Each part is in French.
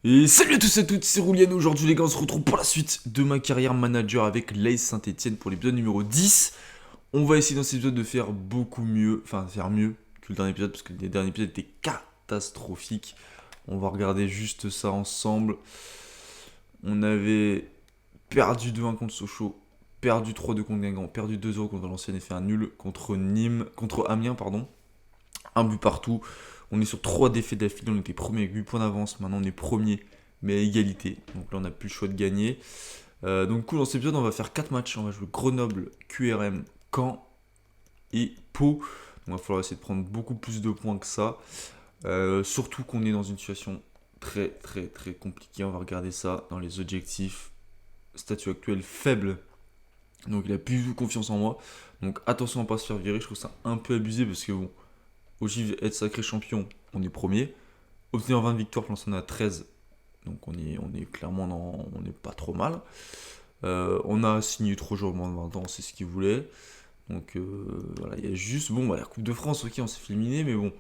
Et salut à tous et à toutes, c'est Roulian. Aujourd'hui les gars, on se retrouve pour la suite de ma carrière manager avec l'AS Saint-Etienne pour l'épisode numéro 10. On va essayer dans cet épisode de faire beaucoup mieux, enfin faire mieux que le dernier épisode parce que le dernier épisode était catastrophique. On va regarder juste ça ensemble. On avait perdu 2-1 contre Sochaux, perdu 3-2 contre Guingamp, perdu 2-0 contre Valenciennes et fait un nul contre Amiens, pardon. Un but partout. On est sur 3 défaites d'affilée, on était premier avec 8 points d'avance, maintenant on est premier mais à égalité. Donc là on n'a plus le choix de gagner. Donc cool, dans cet épisode on va faire 4 matchs. On va jouer Grenoble, QRM, Caen et Pau. Donc il va falloir essayer de prendre beaucoup plus de points que ça. Surtout qu'on est dans une situation très très très compliquée. On va regarder ça dans les objectifs. Statut actuel faible. Donc il a plus du tout confiance en moi. Donc attention à ne pas se faire virer. Je trouve ça un peu abusé parce que bon, ogive être sacré champion, on est premier. Obtenir 20 victoires, pour l'instant on est à 13. Donc on est clairement on n'est pas trop mal. On a signé 3 jours moins de 20 ans, c'est ce qu'il voulait. Donc voilà, il y a juste. Bon, bah, la Coupe de France, ok, on s'est fait éliminer, mais bon,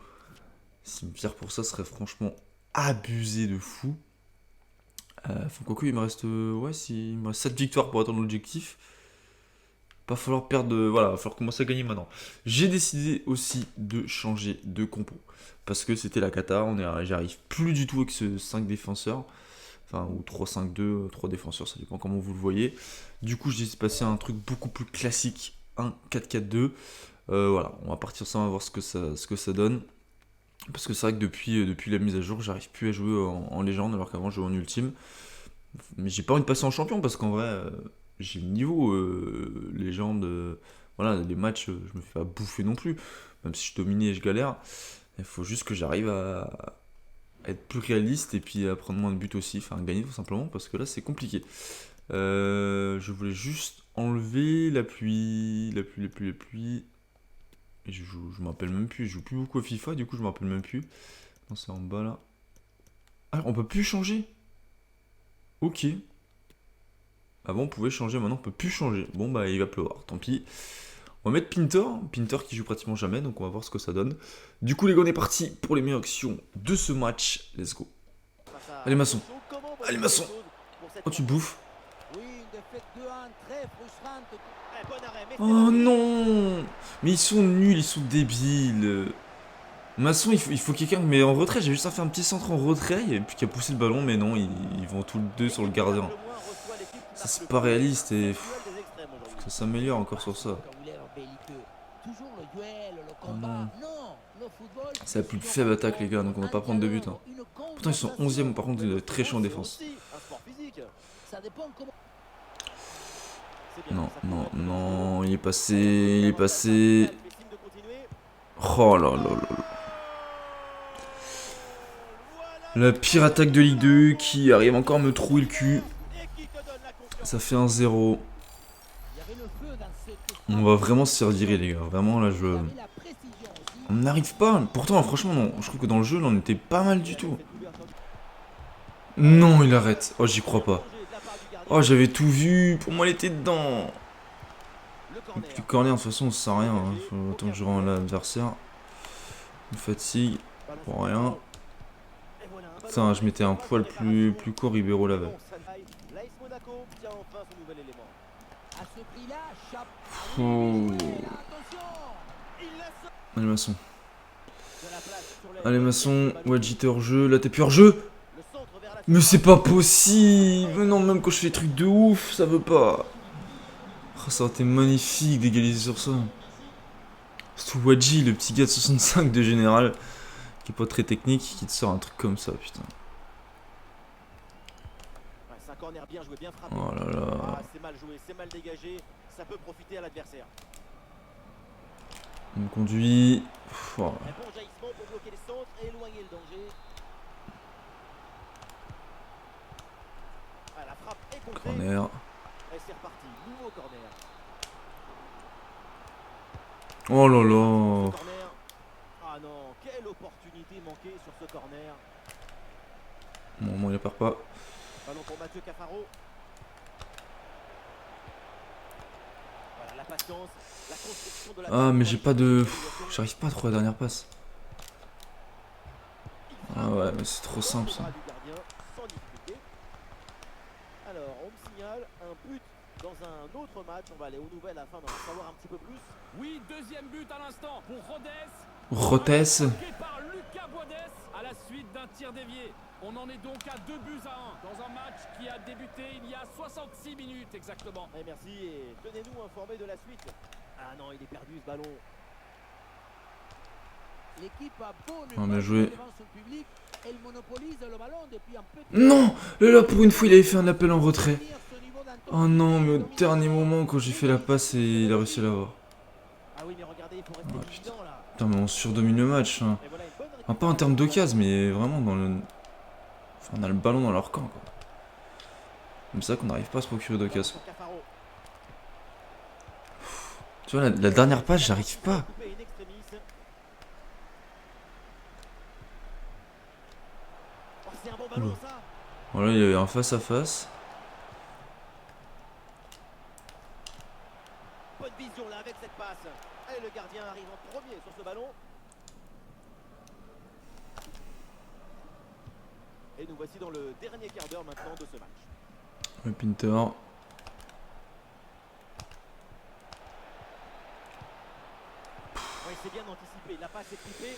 si me pire pour ça serait franchement abusé de fou. Faut quoique, il me reste. Ouais, si, il me reste 7 victoires pour atteindre l'objectif. Pas falloir perdre de. Voilà, va falloir commencer à gagner maintenant. J'ai décidé aussi de changer de compo. Parce que c'était la cata, j'arrive plus du tout avec ce 5 défenseurs. Enfin, ou 3-5-2, 3 défenseurs, ça dépend comment vous le voyez. Du coup, j'ai décidé de passer à un truc beaucoup plus classique, un 4-4-2. Voilà, on va partir ça, on va voir ce que ça donne. Parce que c'est vrai que depuis la mise à jour, j'arrive plus à jouer en légende, alors qu'avant je jouais en ultime. Mais j'ai pas envie de passer en champion, parce qu'en vrai, j'ai le niveau légende. Voilà, les matchs, je me fais pas bouffer non plus. Même si je domine et je galère. Il faut juste que j'arrive à être plus réaliste et puis à prendre moins de buts aussi, enfin gagner tout simplement, parce que là c'est compliqué. Je voulais juste enlever la pluie, la pluie. Et je me rappelle même plus, je joue plus beaucoup à FIFA, du coup je me rappelle même plus. Non, c'est en bas là. Ah, on peut plus changer. Ok. Avant on pouvait changer, maintenant on peut plus changer. Bon bah il va pleuvoir, tant pis. On va mettre Pinter qui joue pratiquement jamais, donc on va voir ce que ça donne. Du coup les gars on est parti pour les meilleures actions de ce match. Let's go. Allez Masson. Allez Masson. Oh tu te bouffes. Oh non. Mais ils sont nuls, ils sont débiles. Masson il faut quelqu'un mais en retrait. J'ai juste à faire un petit centre en retrait et puis qui a poussé le ballon, mais non, ils vont tous les deux sur le gardien. Ça c'est pas réaliste et faut que ça s'améliore encore sur ça. Oh non. C'est la plus faible attaque les gars, donc on va pas prendre de but. Hein. Pourtant ils sont 11ème, par contre ils sont très chauds en défense. Non, non, non, il est passé, il est passé. Oh là là là là. La pire attaque de Ligue 2 qui arrive encore à me trouer le cul. Ça fait 1-0. On va vraiment se faire virer les gars, vraiment là je... On n'arrive pas, pourtant franchement non, je trouve que dans le jeu là on était pas mal du tout. Non il arrête, oh j'y crois pas. Oh j'avais tout vu, pour moi il était dedans. Le corner de toute façon ça sert à rien, hein. Faut autant que je rends l'adversaire. Une fatigue, pour rien. Putain je mettais un poil plus court, Ribeiro l'avait. Oh. Allez Masson. Allez Masson, Wadjité hors jeu, là t'es plus hors jeu. Mais c'est pas possible. Non, même quand je fais des trucs de ouf, ça veut pas. Oh, ça aurait été magnifique d'égaliser sur ça. Surtout Wadji, le petit gars de 65 de général, qui est pas très technique, qui te sort un truc comme ça, putain. Oh là là. On me conduit. Oh. Corner. Oh là là. Bon, il perd pas. Ah, mais j'ai pas de... J'arrive pas à trouver la dernière passe. Ah ouais, mais c'est trop simple ça. finale, un but dans un autre match. On va aller aux nouvelles afin d'en savoir un petit peu plus. Oui, deuxième but à l'instant pour Rodez. Rotes. Marqué par Lucas Boadès à la suite d'un tir dévié. On en est donc à 2 buts à 1 dans un match qui a débuté il y a 66 minutes exactement. Et merci et tenez-nous informés de la suite. Ah non, il est perdu ce ballon. L'équipe a beau ne Ah, pas bien jouer joué. devant son public, elle monopolise le ballon depuis un petit Non! Là, pour une fois, il avait fait un appel en retrait. tenir ce niveau d'intensité Oh non, mais au et de dernier domination. moment, quand j'ai fait la passe, il a réussi à l'avoir. Ah oui, mais regardez, il faut rester Ah, vigilant là. Putain, mais on surdomine le match. Hein. Et voilà une bonne Enfin, pas en termes récupération. d'occasion, mais vraiment dans le. Enfin, on a le ballon dans leur camp, quoi. Comme ça qu'on n'arrive pas à se procurer d'occasion. Pour Cafaro. Tu vois, la dernière passe, j'arrive pas. Coupé in extremis. Oh, c'est un bon ballon ça. Voilà, il y avait un face-à-face. Bonne vision là avec cette passe. Et le gardien arrive en premier sur ce ballon. Et nous voici dans le dernier quart d'heure maintenant de ce match. Le Pinter. Oui, c'est bien anticipé. La passe est clippée.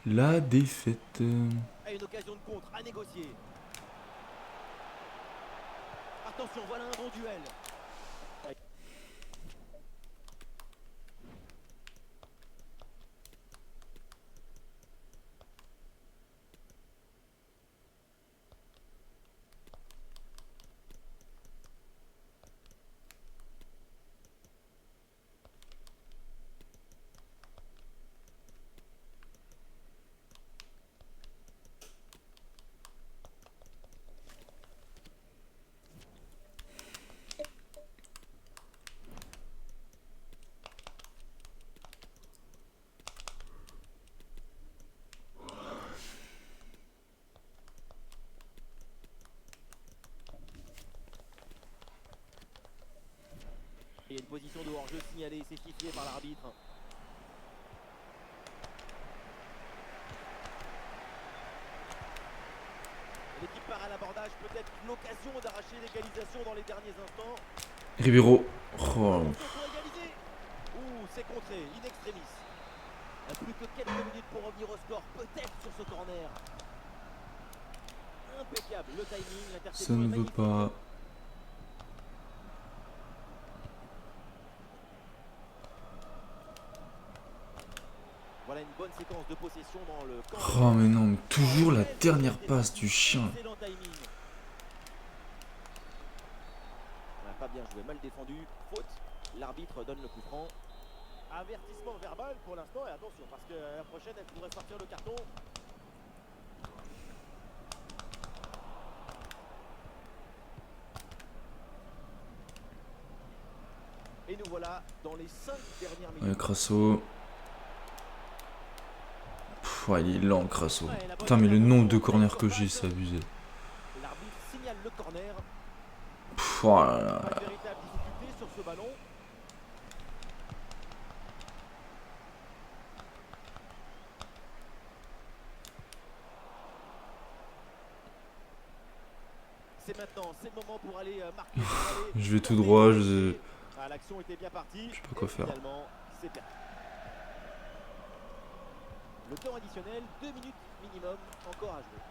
La défaite. Et une occasion de contre à négocier. Attention, voilà un bon duel. Il y a une position de hors-jeu signalée, c'est sifflé par l'arbitre. L'équipe part à l'abordage, peut-être l'occasion d'arracher l'égalisation dans les derniers instants. Ribeiro. Oh. Attention pour égaliser. Ouh, c'est contré, in extremis. Plus que quelques minutes pour revenir au score, peut-être sur ce corner. Impeccable, le timing, Ça l'interception est ne veut magnifique. pas. Voilà une bonne séquence de possession dans le camp. Oh, mais non, mais toujours la dernière passe du chien. Excellent timing. On n'a pas bien joué, mal défendu. Faute. L'arbitre donne le coup franc. Avertissement verbal pour l'instant et attention parce que la prochaine elle pourrait sortir le carton. Et nous voilà dans les 5 dernières Ouais, minutes. Crasso. Pff, ouais, il est lent, Crasso. Ouais, la bonne Putain, mais le nombre de intervention, corners que j'ai, c'est abusé. L'arbitre signale le corner. Pff, oh là là. Pas de véritable difficulté sur ce ballon. C'est maintenant, c'est le moment pour aller marquer. Pour aller Je vais tout droit, je Ah, l'action était bien partie. sais pas quoi et faire. Finalement, c'est perdu. Le temps additionnel, 2 minutes minimum encore à jouer.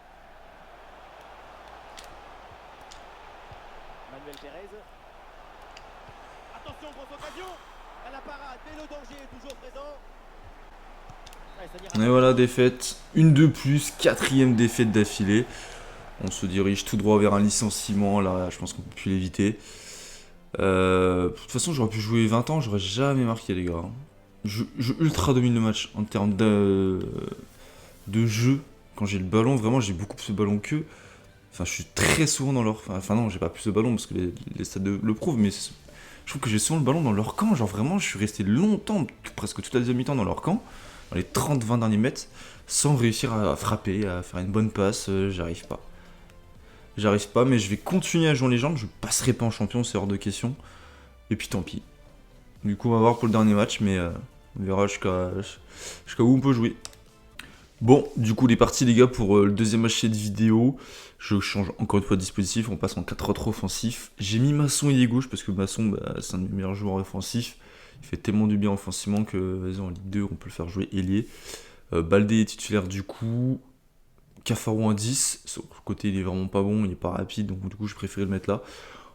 Manuel Pérez. Attention, grosse occasion. À la parade, mais le danger est toujours présent. Ouais, ça n'ira Et pas. voilà, défaite. Une de plus, quatrième défaite d'affilée. On se dirige tout droit vers un licenciement. Là, je pense qu'on peut plus l'éviter. De toute façon, j'aurais pu jouer 20 ans, j'aurais jamais marqué, les gars. Je ultra domine le match en termes de jeu. Quand j'ai le ballon, vraiment, j'ai beaucoup plus de ballon qu'eux. Enfin, je suis très souvent dans leur. Enfin, non, j'ai pas plus de ballon parce que les stats le prouvent, mais je trouve que j'ai souvent le ballon dans leur camp. Genre, vraiment, je suis resté longtemps, presque toute la deuxième mi-temps dans leur camp, dans les 30-20 derniers mètres, sans réussir à frapper, à faire une bonne passe. J'arrive pas. J'arrive pas, mais je vais continuer à jouer en légende. Je passerai pas en champion, c'est hors de question. Et puis tant pis. Du coup, on va voir pour le dernier match, mais on verra jusqu'à où on peut jouer. Bon, du coup, il est parti, les gars, pour le deuxième match de vidéo. Je change encore une fois de dispositif. On passe en 4-3-3 offensif. J'ai mis Masson ailier gauche parce que Masson, bah, c'est un de mes meilleurs joueurs offensifs. Il fait tellement du bien offensivement que, vas-y, en Ligue 2, on peut le faire jouer ailier. Baldé est titulaire du coup. Cafaro en 10. Sur le côté, il est vraiment pas bon. Il est pas rapide. Donc, du coup, je préférais le mettre là.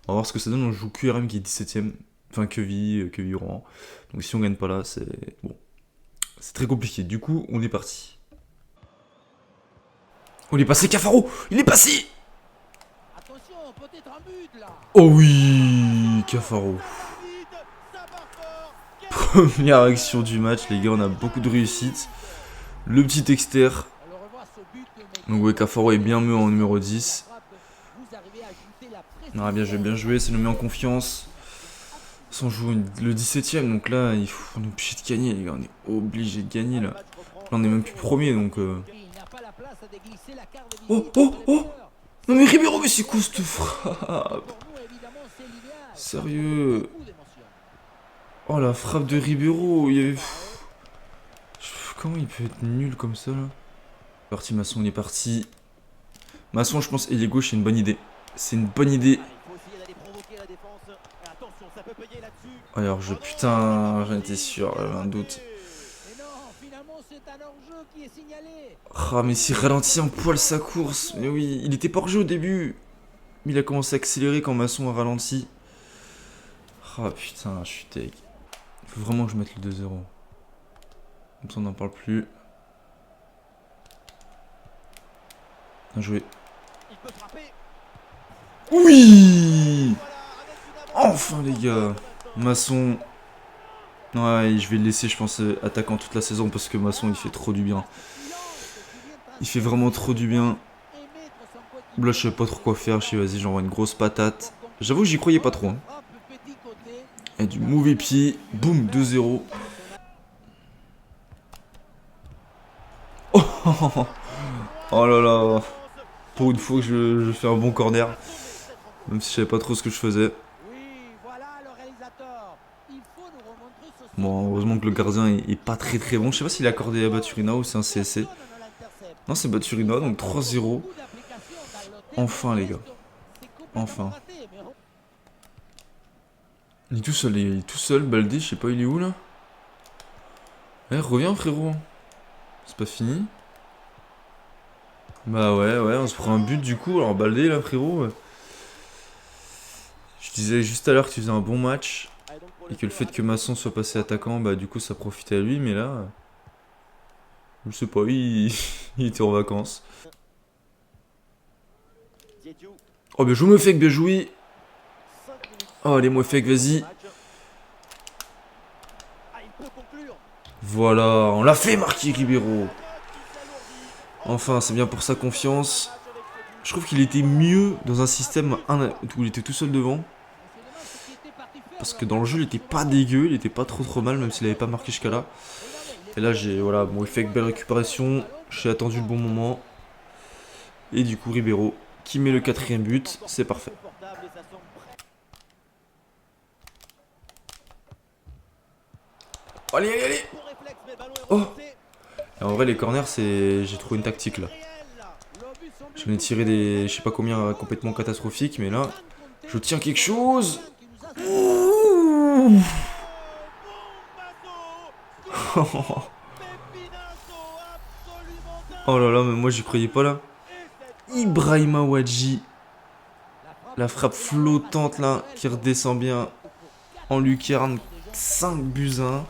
On va voir ce que ça donne. On joue QRM qui est 17ème. Enfin, Quevilly Rouen. Donc, si on gagne pas là, c'est. Bon. C'est très compliqué. Du coup, on est parti. On est passé Cafaro. Il est passé. Attention, peut-être un but là. Oh oui, Cafaro. Première action du match, les gars, on a beaucoup de réussite. Le petit exter. On le revoit, ce but, Donc ouais, Cafaro est bien mieux en numéro 10. vous arrivez à ajouter la Ah bien joué, ça nous met en confiance. On joue le 17ème, donc là, on est obligé de gagner, les gars. On est obligé de gagner, là. Là, on est même plus premier, donc... Il n'a pas la place à déglisser la carte de Oh, visite oh, entre les oh. joueurs. Non mais Ribeiro, mais c'est quoi cette frappe? Pour nous, évidemment, c'est l'idéal. Sérieux? Beaucoup d'émotions. Oh, la frappe de Ribeiro, il y avait... Comment il peut être nul comme ça, là? Parti, Masson, il est parti. Masson, je pense, ailier gauche, c'est une bonne idée. C'est une bonne idée. Alors, putain, j'en étais sûr, j'avais un doute. Mais non, finalement, c'est un hors-jeu qui est signalé. Ah, mais s'il ralentit un poil sa course. Mais oui, il était pas hors jeu au début. Mais il a commencé à accélérer quand Masson a ralenti. Ah, putain, je suis tech. Il faut vraiment que je mette le 2-0. Comme ça, on n'en parle plus. Bien joué. Oui! Enfin, les gars. Masson. Ouais, je vais le laisser, je pense, attaquant toute la saison parce que Masson, il fait trop du bien. Il fait vraiment trop du bien. Là, je sais pas trop quoi faire. Je sais, vas-y, j'envoie une grosse patate. J'avoue que j'y croyais pas trop. Hein. Et du mauvais pied. Boum, 2-0. Oh, oh là là. Pour une fois que je fais un bon corner. Même si je savais pas trop ce que je faisais. Bon, heureusement que le gardien est pas très très bon. Je sais pas s'il a accordé à Baturina ou c'est un CSC. Non, c'est Baturina, donc 3-0. Enfin, les gars. Enfin. Il est tout seul, Baldé, je sais pas, il est où là? Eh, reviens frérot. C'est pas fini? Bah ouais, on se prend un but du coup. Alors Baldé là, frérot. Je disais juste à l'heure que tu faisais un bon match. Et que le fait que Masson soit passé attaquant, bah du coup ça profitait à lui, mais là... Je sais pas, il était en vacances. Oh bien joué Moefek, bien joué. Oh allez Moefek, vas-y. Voilà, on l'a fait marquer Ribeiro. Enfin, c'est bien pour sa confiance. Je trouve qu'il était mieux dans un système où il était tout seul devant. Parce que dans le jeu, il était pas dégueu, il était pas trop mal, même s'il avait pas marqué jusqu'à là. Et là, j'ai, voilà, bon, effet belle récupération. J'ai attendu le bon moment. Et du coup, Ribeiro qui met le 4e but, c'est parfait. Allez. Oh. Et en vrai, les corners, c'est... J'ai trouvé une tactique, là. J'en ai tiré des... Je sais pas combien complètement catastrophiques, mais là... Je tiens quelque chose. Ouh. Oh là là, mais moi j'y croyais pas là. Ibrahima Wadji. La frappe flottante là, qui redescend bien en lucarne. 5 buts à 1.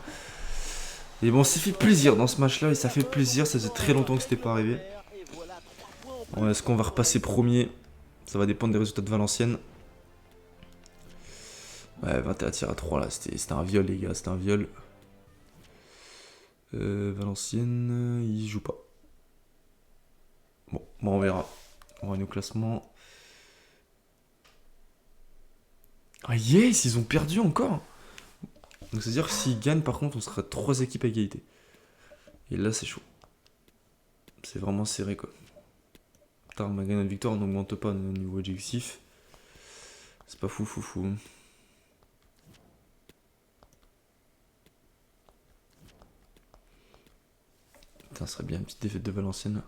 Et bon, ça fait plaisir dans ce match là, et ça fait plaisir, ça faisait très longtemps que c'était pas arrivé. Bon, est-ce qu'on va repasser premier? Ça va dépendre des résultats de Valenciennes. Ouais, 21 tirs à 3 là, c'était un viol les gars, c'était un viol. Valenciennes, il joue pas. Bon, on verra. On va aller au classement. Ah yes, ils ont perdu encore. Donc c'est-à-dire que s'ils gagnent par contre, on sera 3 équipes à égalité. Et là c'est chaud. C'est vraiment serré quoi. Putain, malgré notre victoire, on n'augmente pas notre niveau objectif. C'est pas fou. Putain, ça serait bien une petite défaite de Valenciennes.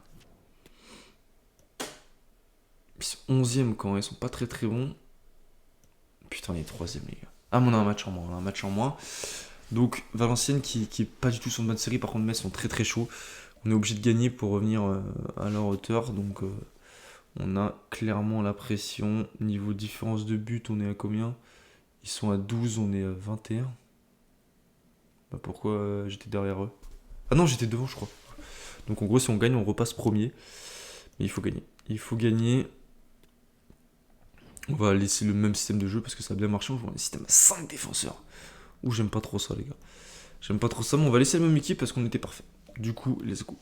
Ils sont 11e quand ils sont pas très très bons. Putain, on est 3e, les gars. Ah, mais on a un match en moins. On a un match en moins. Donc, Valenciennes qui est pas du tout sur une bonne série. Par contre, Metz sont très très chauds. On est obligé de gagner pour revenir à leur hauteur. Donc, on a clairement la pression. Niveau différence de but, on est à combien? Ils sont à 12, on est à 21. Bah, pourquoi j'étais derrière eux? Ah non, j'étais devant, je crois. Donc, en gros, si on gagne, on repasse premier. Mais il faut gagner. Il faut gagner. On va laisser le même système de jeu parce que ça a bien marché. On joue un système à 5 défenseurs. Ouh, j'aime pas trop ça, les gars. J'aime pas trop ça, mais on va laisser la même équipe parce qu'on était parfait. Du coup, let's go.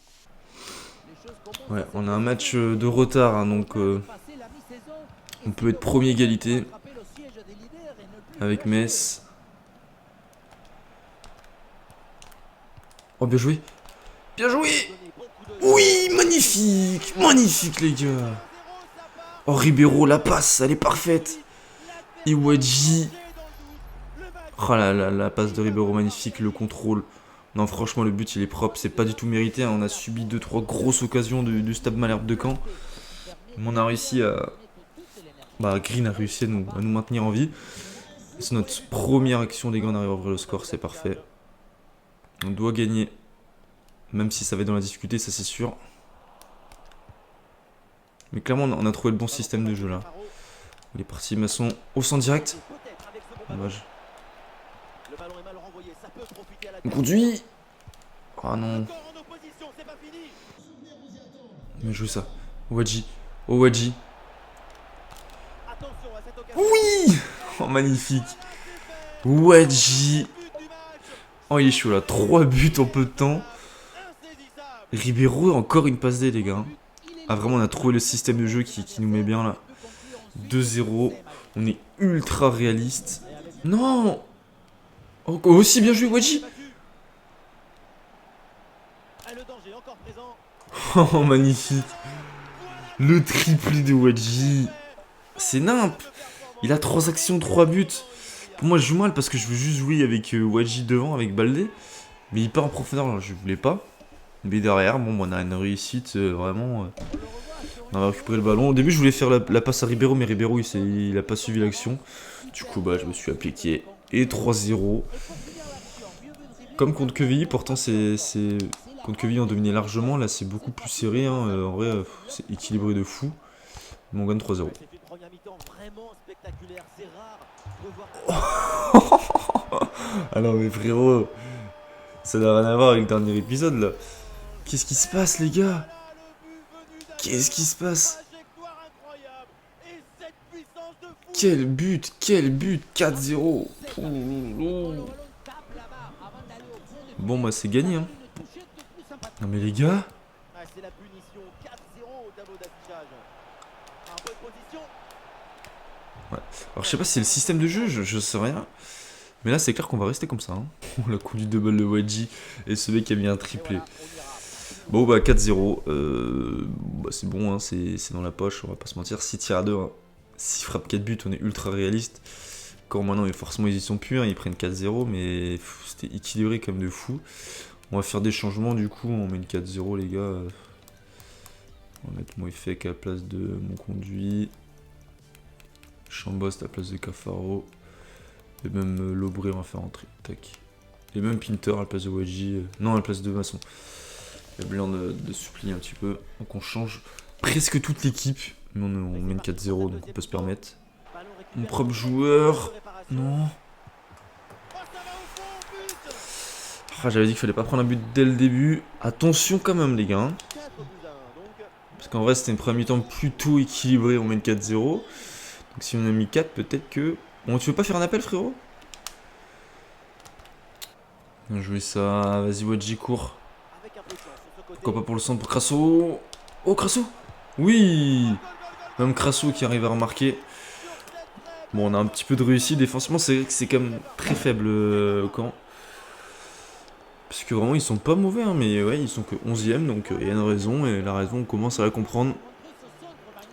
Ouais, on a un match de retard, hein, donc on peut être premier égalité avec Metz. Oh, bien joué. Bien joué. Oui, magnifique. Magnifique, les gars. Oh, Ribeiro, la passe, elle est parfaite. Iwadji. Oh la passe de Ribeiro, magnifique, le contrôle. Non, franchement, le but, il est propre. C'est pas du tout mérité. Hein. On a subi 2-3 grosses occasions du Stade Malherbe de Caen. Mais on a réussi à... Bah, Green a réussi à nous maintenir en vie. C'est notre première action, les gars. On arrive à ouvrir le score, c'est parfait. On doit gagner. Même si ça va être dans la difficulté, ça c'est sûr. Mais clairement, on a trouvé le bon système de jeu là. Il est parti, Masson au centre direct. Dommage. On conduit. Oh non. Mais jouer ça. Owadji. Owadji. Oui. Oh, magnifique. Owadji. Oh, il est chaud là. 3 buts en peu de temps. Ribeiro, encore une passe D, les gars. Ah, vraiment, on a trouvé le système de jeu qui nous met bien là. 2-0. On est ultra réaliste. Non. Oh, aussi bien joué, Owadji. Oh, magnifique. Le triplé de Owadji. C'est nimp. Il a 3 actions, 3 buts. Pour moi, je joue mal parce que je veux juste jouer avec Owadji devant, avec Baldé. Mais il part en profondeur, alors je voulais pas. Mais derrière, bon, on a une réussite vraiment. On a récupéré le ballon. Au début, je voulais faire la passe à Ribeiro, mais Ribeiro, il a pas suivi l'action. Du coup, bah, je me suis appliqué. Et 3-0. Comme contre Quevilly, pourtant, c'est... Contre Quevilly, on dominait largement. Là, c'est beaucoup plus serré. Hein. En vrai, c'est équilibré de fou. Mais on gagne 3-0. Ah non, mais frérot, ça n'a rien à voir avec le dernier épisode là. Qu'est-ce qui se passe, les gars? Qu'est-ce qui se passe? Quel but, 4-0. Bon, bah, c'est gagné, hein. Non, mais les gars. Ouais. Alors, je sais pas si c'est le système de jeu, je sais rien. Mais là, c'est clair qu'on va rester comme ça. Hein. La conduite de balle de Owadji et ce mec qui a mis un triplé. Bon, bah 4-0. Bah, c'est bon, hein, c'est dans la poche, on va pas se mentir. 6 tirs à 2, hein. 6 frappes, 4 buts, on est ultra réaliste. Quand maintenant, forcément, ils y sont plus, hein, ils prennent 4-0, mais c'était équilibré comme de fou. On va faire des changements, du coup, on met une 4-0, les gars. On va mettre Moefek à la place de mon conduit. Chambost à la place de Cafaro. Et même Lobré, on va faire entrer. Tac. Et même Pinter à la place de Owadji. Non, à la place de Masson. Il y a besoin de supplier un petit peu. Donc on change presque toute l'équipe. Mais on met une 4-0, donc on peut se permettre. Mon propre joueur. Non. Ah, j'avais dit qu'il fallait pas prendre un but dès le début. Attention quand même, les gars. Hein. Parce qu'en vrai, c'était une première mi-temps plutôt équilibrée. On met une 4-0. Donc si on a mis 4, peut-être que... Bon, tu veux pas faire un appel, frérot? Bien joué ça. Vas-y, Owadji, cours. Pourquoi pas pour le centre pour Crasso? Oh, Crasso! Oui! Même Crasso qui arrive à remarquer. Bon, on a un petit peu de réussite. Défensivement, c'est vrai que c'est quand même très faible au camp. Parce que vraiment, ils sont pas mauvais, hein, mais ouais, ils sont que 11ème. Donc, il y a une raison. Et la raison, on commence à la comprendre.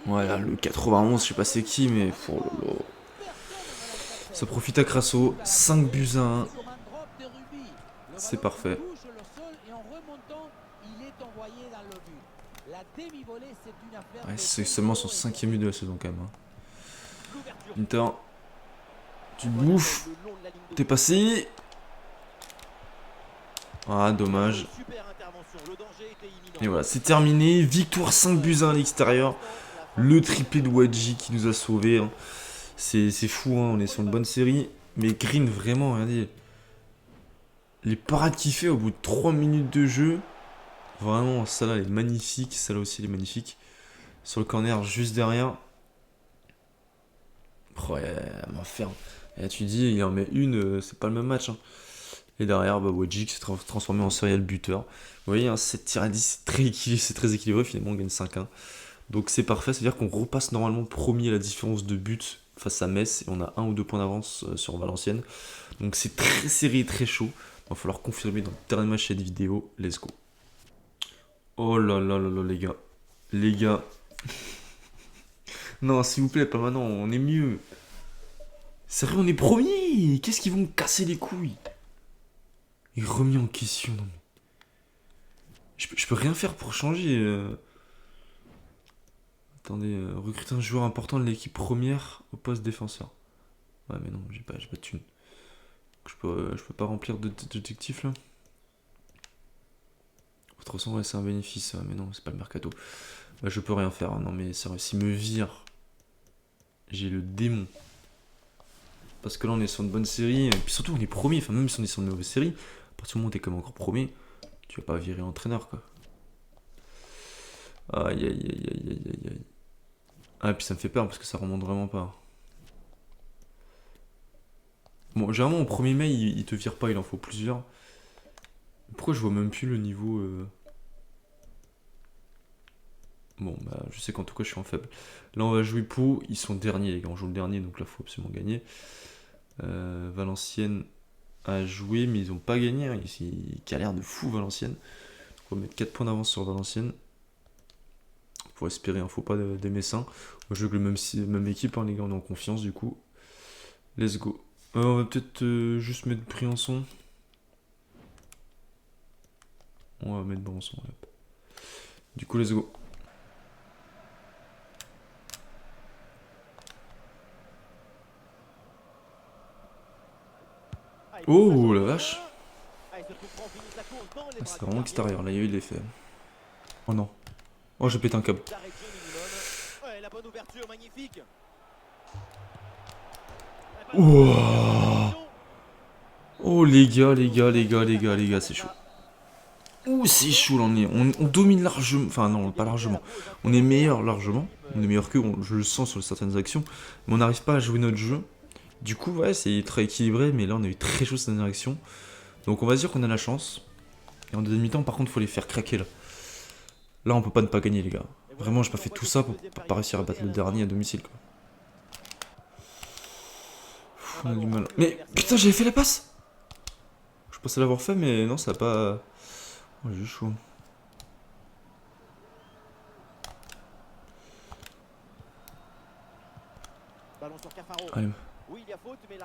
Voilà, le 91, je sais pas c'est qui, mais... Oh là là. Ça profite à Crasso. 5 buts à 1. C'est parfait. demi-volée, c'est une affaire Ouais, de c'est seulement son tempo et 5e but de la saison quand même. Hein. L'ouverture. Inter, tu bouffes, Le long de la ligne de t'es but. passé. Ah, dommage. Super intervention. Le danger était imminent. Et voilà, c'est terminé. Victoire 5-1 à l'extérieur. Le triplé de Wadji qui nous a sauvés. Hein. C'est fou, hein. On est sur une bonne série. Mais Green, vraiment, regardez. Les parades qu'il fait au bout de 3 minutes de jeu. Vraiment, celle-là, elle est magnifique. Celle-là aussi, elle est magnifique. Sur le corner, juste derrière. Oh, elle m'enferme. Et là, tu dis, il en met une, c'est pas le même match. Hein. Et derrière, bah, Wadji qui s'est transformé en serial buteur. Vous voyez, hein, 7 tirs à 10, c'est très équilibré. Finalement, on gagne 5-1. Donc c'est parfait, c'est-à-dire qu'on repasse normalement premier à la différence de but face à Metz et on a 1 ou 2 points d'avance sur Valenciennes. Donc c'est très serré, très chaud. Il va falloir confirmer dans le dernier match cette vidéo. Let's go. Oh là là là là les gars. Les gars. Non, s'il vous plaît, pas maintenant, on est mieux. Sérieux, on est premier. Qu'est-ce qu'ils vont me casser les couilles? Il est remis en question, non mais. Je peux rien faire pour changer. Attendez, recruter un joueur important de l'équipe première au poste défenseur. Ouais, mais non, j'ai pas de thune. Je peux pas remplir d'objectifs là. De toute façon, ouais, c'est un bénéfice, mais non, c'est pas le mercato. Bah, je peux rien faire, hein. Non, mais sérieux, s'il me vire, j'ai le démon. Parce que là, on est sur une bonne série, et puis surtout, on est premier, enfin, même si on est sur une mauvaise série, à partir du moment où t'es comme encore premier, tu vas pas virer l'entraîneur, quoi. Aïe, aïe, aïe, aïe, aïe, aïe, aïe. Ah, et puis ça me fait peur parce que ça remonte vraiment pas. Bon, généralement, au 1er mai, il te vire pas, il en faut plusieurs. Pourquoi je vois même plus le niveau Bon, bah, je sais qu'en tout cas, je suis en faible. Là, on va jouer Pau. Ils sont derniers, les gars. On joue le dernier, donc là, il faut absolument gagner. Valenciennes a joué, mais ils ont pas gagné. Hein. Ils galèrent de fou, Valenciennes. On va mettre 4 points d'avance sur Valenciennes. Pour espérer, hein, faut pas des Messins. On joue avec le même équipe, hein, les gars, on est en confiance du coup. Let's go. On va peut-être juste mettre Briançon. On va mettre Briançon. Hop. Du coup, let's go. Oh la vache. C'est vraiment extérieur, là il y a eu l'effet. Oh non. Oh j'ai pété un câble. Wow. Oh les gars, c'est chaud. Ouh c'est chaud là, on domine largement, enfin non pas largement. On est meilleur largement, on est meilleur qu'eux, je le sens sur certaines actions. Mais on n'arrive pas à jouer notre jeu. Du coup ouais c'est très équilibré, mais là on a eu très chaud cette dernière action. Donc on va dire qu'on a la chance. Et en deuxième mi-temps par contre faut les faire craquer là. Là on peut pas ne pas gagner les gars. Vraiment j'ai pas fait tout ça pour pas réussir à battre le dernier à domicile quoi. On a du mal. Mais putain j'avais fait la passe. Je pensais l'avoir fait mais non ça a pas... Oh j'ai chaud.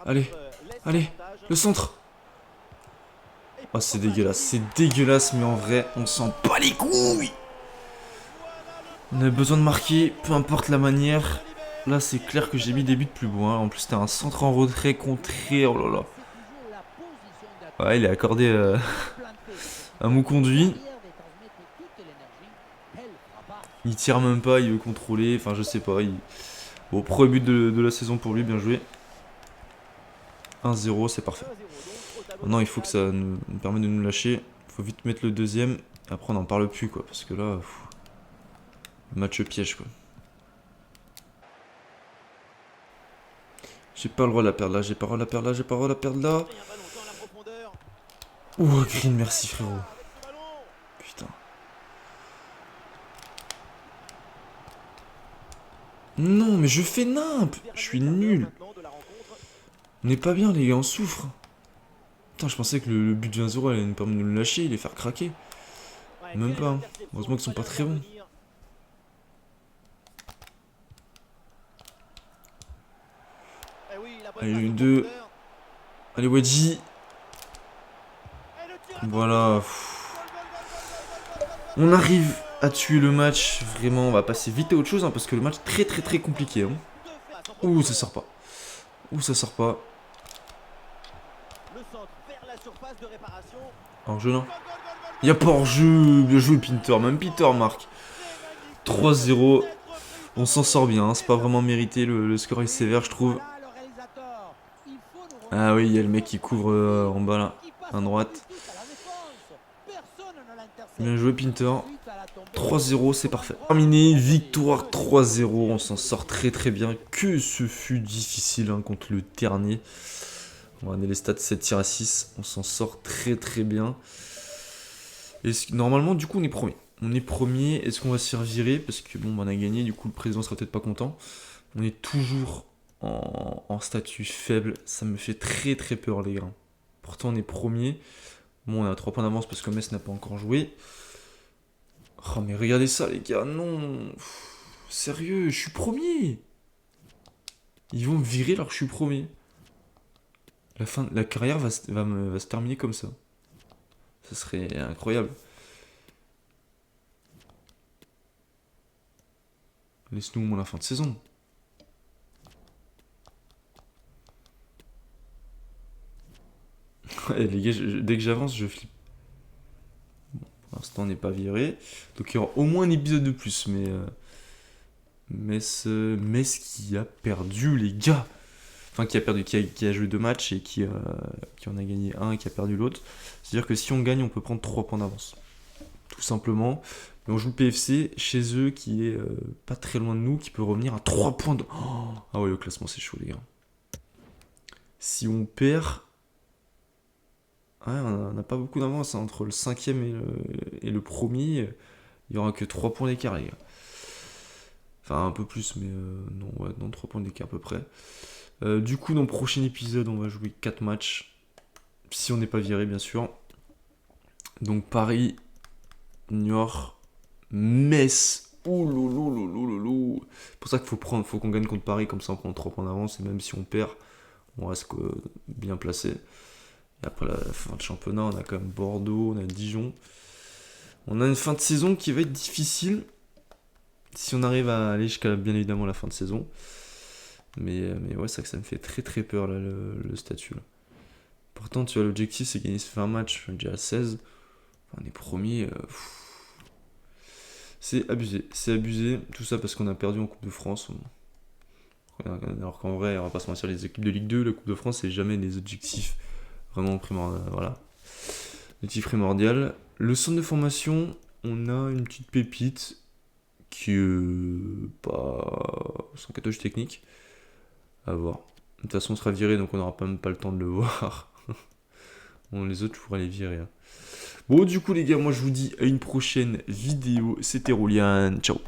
Allez. Allez, le centre. Oh c'est dégueulasse mais en vrai on s'en bat les couilles. On avait besoin de marquer, peu importe la manière. Là c'est clair que j'ai mis des buts plus beaux, hein. En plus c'était un centre en retrait contré, oh là là. Ouais il est accordé à mon conduit. Il tire même pas, il veut contrôler, enfin je sais pas. Bon premier but de la saison pour lui, bien joué. 1-0, c'est parfait. Maintenant il faut que ça nous permette de nous lâcher. Il faut vite mettre le deuxième. Et après on n'en parle plus quoi. Parce que là... match piège quoi. J'ai pas le droit de la perdre là. J'ai pas le droit de la perdre là. Ouh Green, merci frérot. Putain. Non mais je fais nimp. Je suis nul. On n'est pas bien les gars, on souffre. Putain, je pensais que le but de 1-0 allait nous permettre de nous lâcher et les faire craquer. Même pas. Hein. Heureusement qu'ils sont pas très bons. Allez, une, deux. Allez, Wadji. Voilà. On arrive à tuer le match. Vraiment, on va passer vite à autre chose, hein, parce que le match est très très compliqué. Hein. Ouh, ça sort pas. Ouh, ça sort pas. Le centre vers la surface de réparation. Hors-jeu, non? Il y a pas hors-jeu. Bien joué, Pinter. Même Pinter marque. 3-0. On s'en sort bien. Hein. C'est pas vraiment mérité. Le score est sévère, je trouve. Ah oui, il y a le mec qui couvre en bas là. À droite. Bien joué, Pinter. 3-0, c'est parfait. Terminé, victoire 3-0, on s'en sort très très bien. Que ce fut difficile hein, contre le dernier. On va regarder les stats, 7 tirs à 6, on s'en sort très très bien. Et normalement, du coup, on est premier. On est premier, est-ce qu'on va se faire virer? Parce que bon, on a gagné, du coup, le président sera peut-être pas content. On est toujours en statut faible, ça me fait très très peur, les gars. Pourtant, on est premier. Bon, on a 3 points d'avance parce que Metz n'a pas encore joué. Oh mais regardez ça les gars, non. Sérieux, je suis premier. Ils vont me virer alors que je suis premier. La carrière va se terminer comme ça. Ça serait incroyable. Laisse-nous au moins la fin de saison. Ouais, les gars, dès que j'avance, je flippe. Pour l'instant, on n'est pas viré. Donc, il y aura au moins un épisode de plus. Mais Metz qui a perdu, les gars. Enfin, qui a perdu, qui a joué 2 matchs et qui en a gagné un et qui a perdu l'autre. C'est-à-dire que si on gagne, on peut prendre 3 points d'avance. Tout simplement. Et on joue le PFC chez eux qui est pas très loin de nous, qui peut revenir à 3 points de... Oh ah ouais, le classement, c'est chaud, les gars. Si on perd... Ouais, on n'a pas beaucoup d'avance hein, entre le 5ème et le premier. Il n'y aura que 3 points d'écart, les gars. Enfin, un peu plus, mais non, ouais, non, 3 points d'écart à peu près. Du coup, dans le prochain épisode, on va jouer 4 matchs. Si on n'est pas viré, bien sûr. Donc, Paris, Niort, Metz. Ouh loulou. C'est pour ça qu'il faut qu'on gagne contre Paris, comme ça on prend 3 points d'avance. Et même si on perd, on reste bien placé. Et après la fin de championnat, on a quand même Bordeaux, on a Dijon. On a une fin de saison qui va être difficile. Si on arrive à aller jusqu'à bien évidemment la fin de saison. Mais ouais, c'est que ça me fait très très peur là, le statut. Là. Pourtant, tu vois, l'objectif c'est gagner ce 20 matchs, déjà à 16. Enfin, on est premier. C'est abusé. Tout ça parce qu'on a perdu en Coupe de France. Alors qu'en vrai, on va pas se mentir, les équipes de Ligue 2, la Coupe de France, c'est jamais des objectifs vraiment primordial. Voilà. L'objectif primordial. Le centre de formation, on a une petite pépite qui est pas sans catalogue technique. À voir. De toute façon, on sera viré, donc on n'aura même pas le temps de le voir. Bon, les autres, je pourrais les virer. Hein. Bon, du coup, les gars, moi, je vous dis à une prochaine vidéo. C'était Roulian. Ciao.